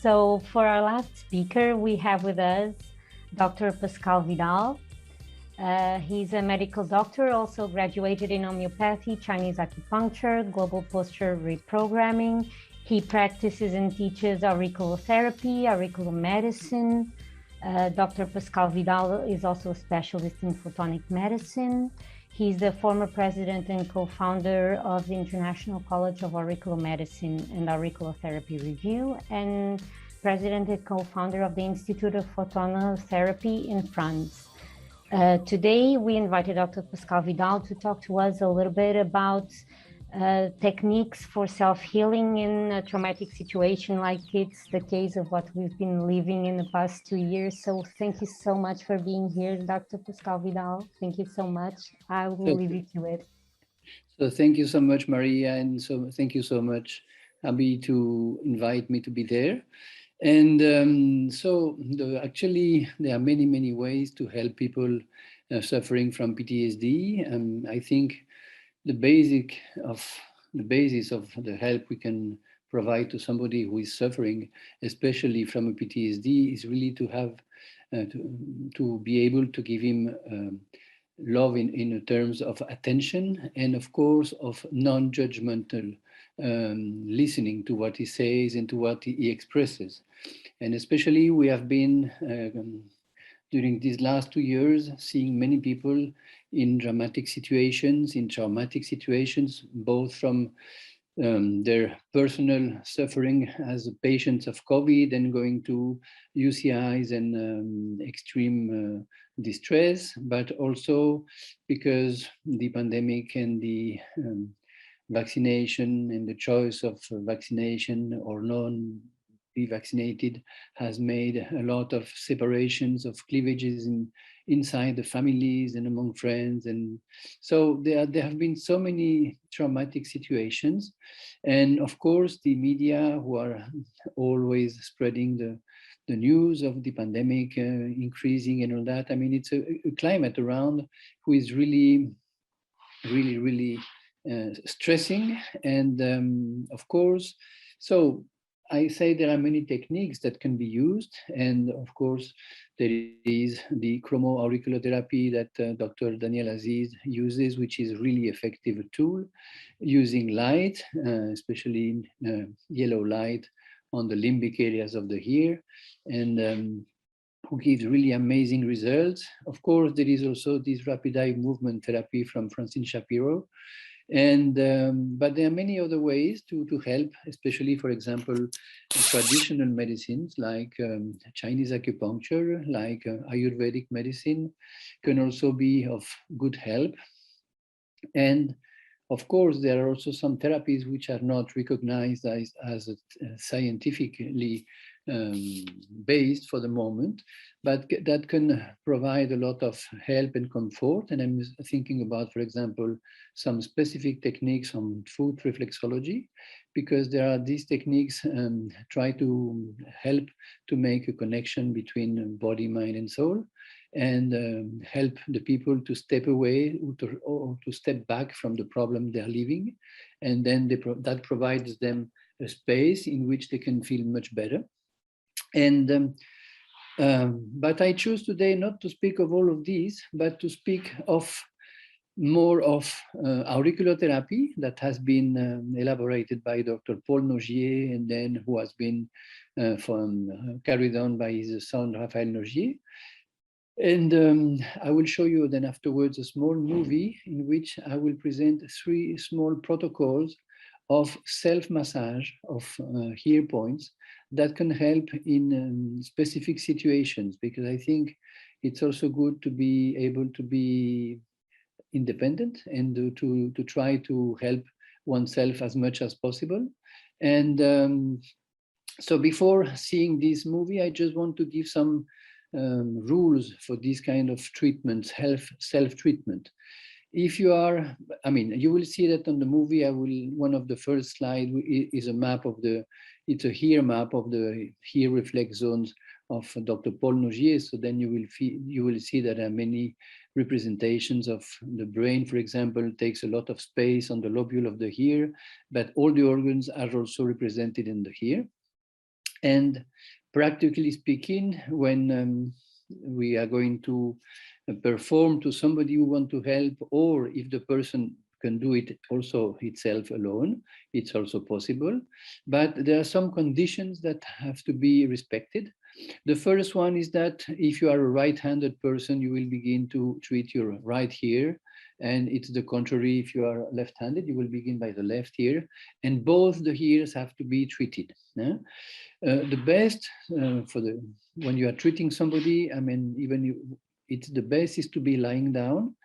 So for our last speaker, we have with us Dr. Pascal Vidal. He's a medical doctor, also graduated in homeopathy, Chinese acupuncture, global posture reprogramming. He practices and teaches auriculotherapy, auriculomedicine. Dr. Pascal Vidal is also a specialist in photonic medicine. He's the former president and co-founder of the International College of Auriculomedicine and Auriculotherapy Review, and president and co-founder of the Institute of Photonic in France. Today, we invited Dr. Pascal Vidal to talk to us a little bit about techniques for self-healing in a traumatic situation like it's the case of what we've been living in the past 2 years. So thank you so much for being here, Dr. Pascal Vidal. Thank you so much. I will leave you to it. So thank you so much, Maria, and so thank you so much, Abby, to invite me to be there. And actually, there are many, many ways to help people suffering from PTSD. I think the basis of the help we can provide to somebody who is suffering, especially from a PTSD, is really to have to be able to give him love in terms of attention and, of course, of non-judgmental listening to what he says and to what he expresses. And especially we have been during these last 2 years seeing many people in dramatic situations, in traumatic situations, both from their personal suffering as patients of COVID and going to UCIs and extreme distress, but also because the pandemic and the vaccination and the choice of vaccination or be vaccinated has made a lot of separations, of cleavages inside the families and among friends. And so there have been so many traumatic situations. And of course, the media, who are always spreading the news of the pandemic increasing and all that. I mean, it's a climate around who is really stressing. And of course, so I say there are many techniques that can be used. And of course, there is the chromo-auriculotherapy that Dr. Daniel Aziz uses, which is really effective tool using light, especially yellow light on the limbic areas of the ear, and who gives really amazing results. Of course, there is also this rapid eye movement therapy from Francine Shapiro. And but there are many other ways to help, especially, for example, traditional medicines like Chinese acupuncture, like Ayurvedic medicine can also be of good help. And of course, there are also some therapies which are not recognized as scientifically based for the moment, but that can provide a lot of help and comfort. And I'm thinking about, for example, some specific techniques on food reflexology, because there are these techniques try to help to make a connection between body, mind, and soul, and help the people to step away or to step back from the problem they're living. And then that provides them a space in which they can feel much better. And but I choose today not to speak of all of these, but to speak of more of auriculotherapy that has been elaborated by Dr. Paul Nogier, and then who has been carried on by his son, Raphaël Nogier. And I will show you then afterwards a small movie in which I will present 3 small protocols of self-massage of ear points that can help in specific situations, because I think it's also good to be able to be independent and to try to help oneself as much as possible. And so before seeing this movie, I just want to give some rules for this kind of treatment, self-treatment. If you are, I mean, you will see that on the movie, one of the first slide is a map of it's a ear map of the ear reflex zones of Dr. Paul Nogier. So then you will see that there are many representations of the brain, for example, takes a lot of space on the lobule of the ear, but all the organs are also represented in the ear. And practically speaking, when we are going to perform to somebody who want to help, or if the person can do it also itself alone, it's also possible. But there are some conditions that have to be respected. The first one is that if you are a right-handed person, you will begin to treat your right ear. And it's the contrary, if you are left-handed, you will begin by the left ear. And both the ears have to be treated. The best when you are treating somebody, I mean, it's the best is to be lying down,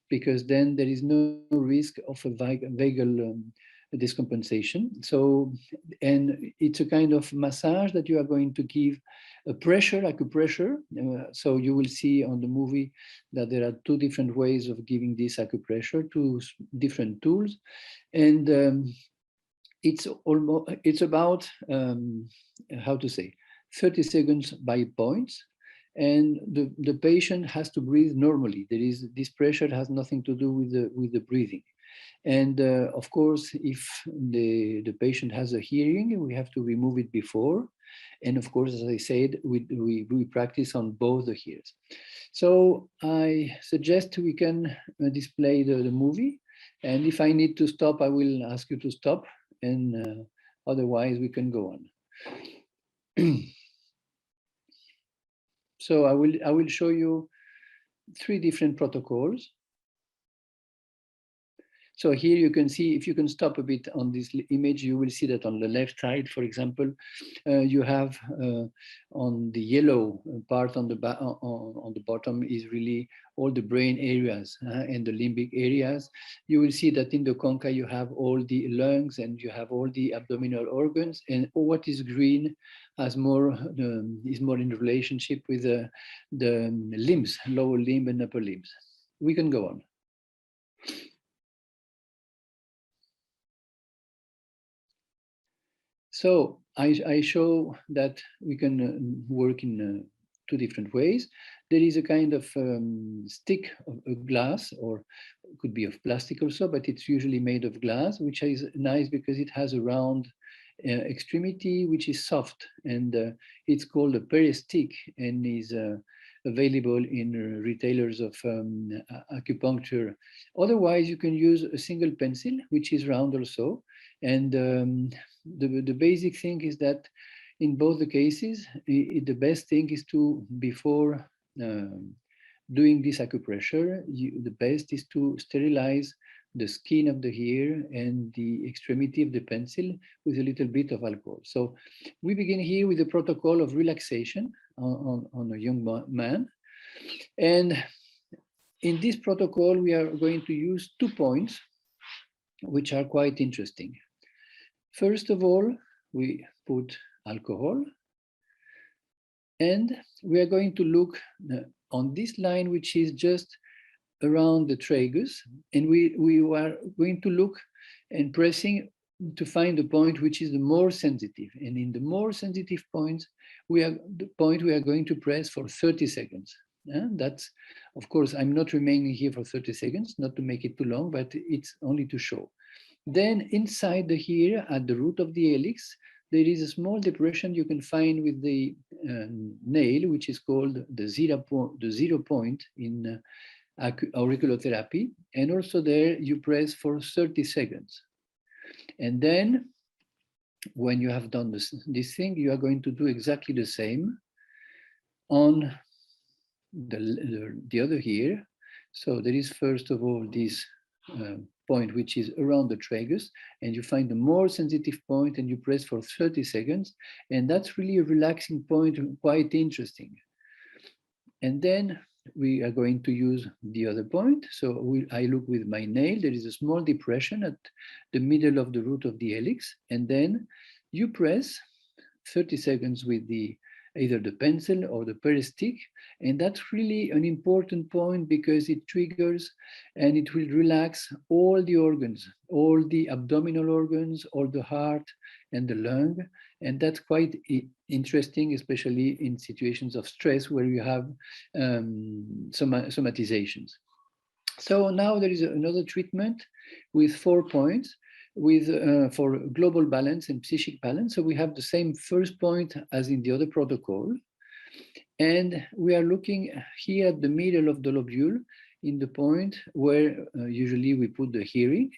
because then there is no risk of a vagal discompensation. So, and it's a kind of massage that you are going to give a pressure, acupressure. So you will see on the movie that there are two different ways of giving this acupressure, two different tools. And it's about how to say 30 seconds by points, and the patient has to breathe normally. There is this pressure has nothing to do with the breathing. And of course, if the patient has a hearing, we have to remove it before. And of course, as I said, we practice on both the ears. So I suggest we can display the movie. And if I need to stop, I will ask you to stop. And otherwise, we can go on. So I will show you 3 different protocols. So here you can see, if you can stop a bit on this image, you will see that on the left side, for example, you have on the yellow part on the bottom is really all the brain areas and the limbic areas. You will see that in the concha you have all the lungs and you have all the abdominal organs, and what is green is more in relationship with the limbs, lower limb and upper limbs. We can go on. So I show that we can work in 2 different ways. There is a kind of stick of glass, or it could be of plastic also, but it's usually made of glass, which is nice because it has a round extremity, which is soft, and it's called a peristick, and is available in retailers of acupuncture. Otherwise, you can use a single pencil, which is round also. And the basic thing is that in both the cases, the best thing is to, before doing this acupressure, the best is to sterilize the skin of the ear and the extremity of the pencil with a little bit of alcohol. So we begin here with the protocol of relaxation on a young man. And in this protocol, we are going to use 2 points, which are quite interesting. First of all, we put alcohol, and we are going to look on this line, which is just around the tragus, and we are going to look and pressing to find the point which is the more sensitive. And in the more sensitive points, we are going to press for 30 seconds. That's, of course, I'm not remaining here for 30 seconds, not to make it too long, but it's only to show. Then inside the ear, at the root of the helix, there is a small depression you can find with the nail, which is called the 0 point in auriculotherapy. And also there you press for 30 seconds. And then when you have done this thing, you are going to do exactly the same on the other ear. So there is first of all this point which is around the tragus, and you find the more sensitive point and you press for 30 seconds, and that's really a relaxing point, quite interesting. And then we are going to use the other point. So I look with my nail, there is a small depression at the middle of the root of the helix, and then you press 30 seconds with either the pencil or the peristick. And that's really an important point because it triggers and it will relax all the organs, all the abdominal organs, all the heart and the lung. And that's quite interesting, especially in situations of stress where you have somatizations. So now there is another treatment with 4 points. with for global balance and psychic balance. So we have the same first point as in the other protocol. And we are looking here at the middle of the lobule in the point where usually we put the hearing.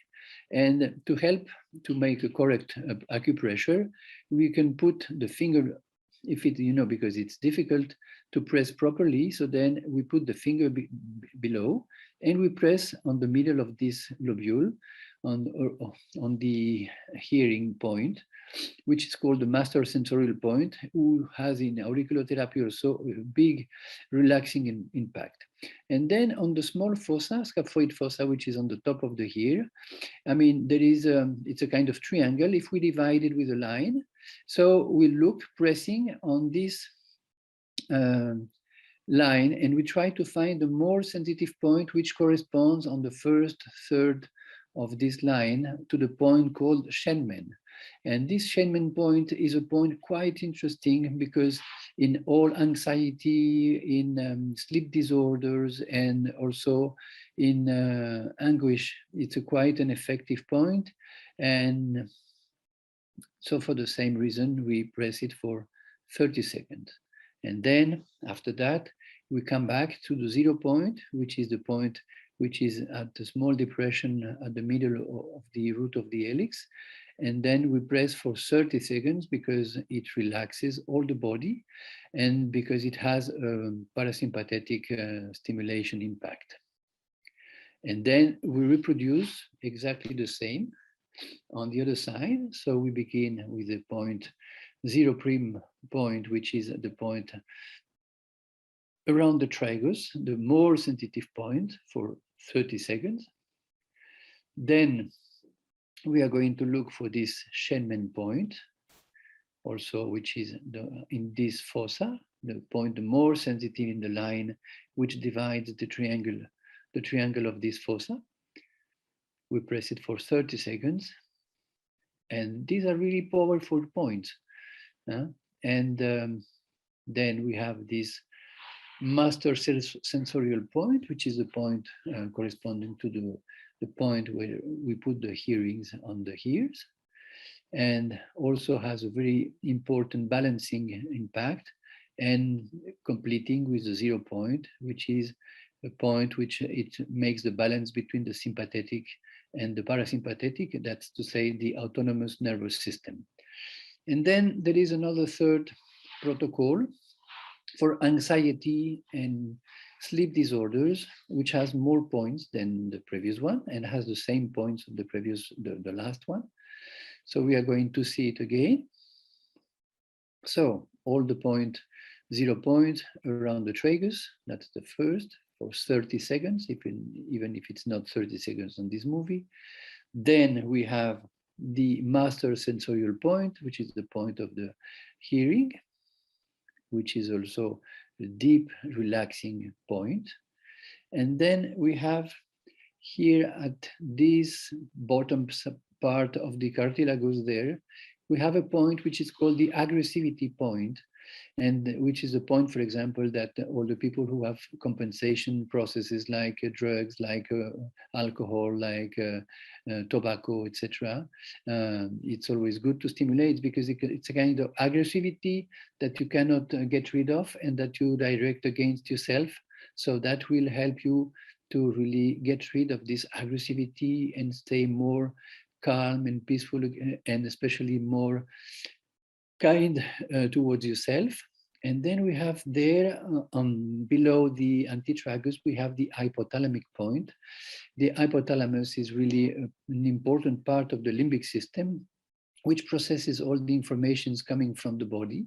And to help to make a correct acupressure, we can put the finger, if it, because it's difficult to press properly. So then we put the finger below and we press on the middle of this lobule on the hearing point, which is called the master sensorial point, who has in auriculotherapy also a big relaxing impact. And then on the small fossa, scaphoid fossa, which is on the top of the ear, there is it's a kind of triangle if we divide it with a line. So we look pressing on this line and we try to find the more sensitive point which corresponds on the first third of this line to the point called Shenmen. And this Shenmen point is a point quite interesting because in all anxiety, in sleep disorders, and also in anguish, it's quite an effective point. And so for the same reason, we press it for 30 seconds. And then after that, we come back to the 0 point, which is the point which is at the small depression at the middle of the root of the helix. And then we press for 30 seconds because it relaxes all the body and because it has a parasympathetic stimulation impact. And then we reproduce exactly the same on the other side. So we begin with the point 0 prime point, which is the point around the tragus, the more sensitive point, for 30 seconds. Then we are going to look for this Shenmen point, also, which is in this fossa, the point the more sensitive in the line which divides the triangle of this fossa. We press it for 30 seconds. And these are really powerful points. And then we have this master sensorial point, which is the point corresponding to the point where we put the hearings on the ears, and also has a very important balancing impact, and completing with the 0 point, which is a point which it makes the balance between the sympathetic and the parasympathetic, that's to say the autonomous nervous system. And then there is another third protocol for anxiety and sleep disorders, which has more points than the previous one and has the same points of the last one. So we are going to see it again. So all the 0 point around the tragus, that's the first, for 30 seconds, even if it's not 30 seconds on this movie. Then we have the master sensorial point, which is the point of the hearing, which is also a deep relaxing point. And then we have here at this bottom part of the cartilagus there, we have a point which is called the aggressivity point, and which is a point, for example, that all the people who have compensation processes like drugs, like alcohol, like tobacco, etc. It's always good to stimulate because it's a kind of aggressivity that you cannot get rid of and that you direct against yourself. So that will help you to really get rid of this aggressivity and stay more calm and peaceful, and especially more kind towards yourself. And then we have there below the antitragus, we have the hypothalamic point. The hypothalamus is really an important part of the limbic system, which processes all the informations coming from the body,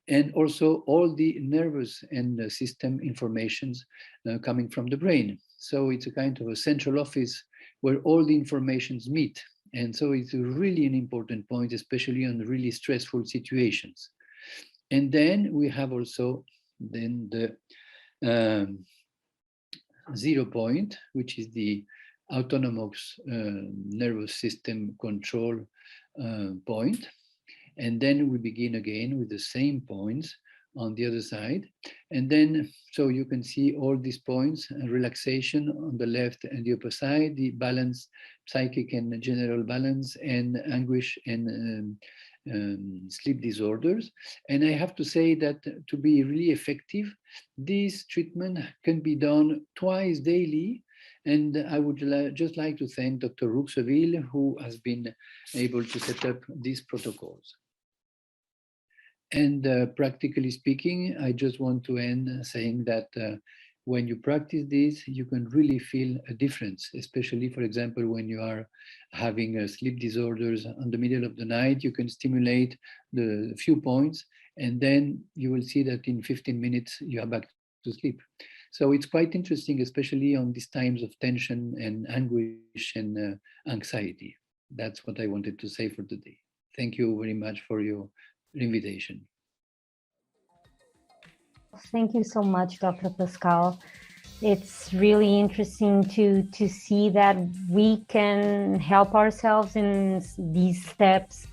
and also all the nervous and system informations coming from the brain. So it's a kind of a central office where all the informations meet. And so it's really an important point, especially on really stressful situations. And then we have also then the 0 point, which is the autonomous nervous system control point. And then we begin again with the same points on the other side. And then, so you can see all these points, relaxation on the left and the upper side, the balance, psychic and general balance, and anguish and sleep disorders. And I have to say that to be really effective, this treatment can be done twice daily. And I would just like to thank Dr. Rouxeville, who has been able to set up these protocols. And practically speaking, I just want to end saying that when you practice this, you can really feel a difference, especially, for example, when you are having sleep disorders on the middle of the night, you can stimulate the few points, and then you will see that in 15 minutes, you are back to sleep. So it's quite interesting, especially on these times of tension and anguish and anxiety. That's what I wanted to say for today. Thank you very much for your invitation. Thank you so much, Dr. Pascal. It's really interesting to see that we can help ourselves in these steps,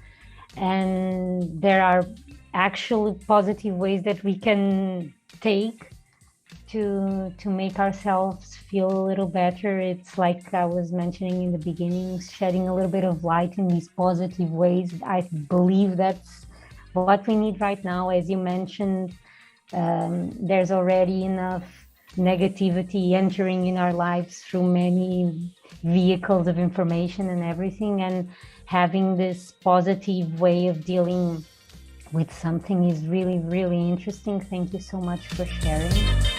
and there are actual positive ways that we can take to make ourselves feel a little better. It's like I was mentioning in the beginning, shedding a little bit of light in these positive ways. I believe that's what we need right now. As you mentioned, there's already enough negativity entering in our lives through many vehicles of information and everything, and having this positive way of dealing with something is really, really interesting. Thank you so much for sharing.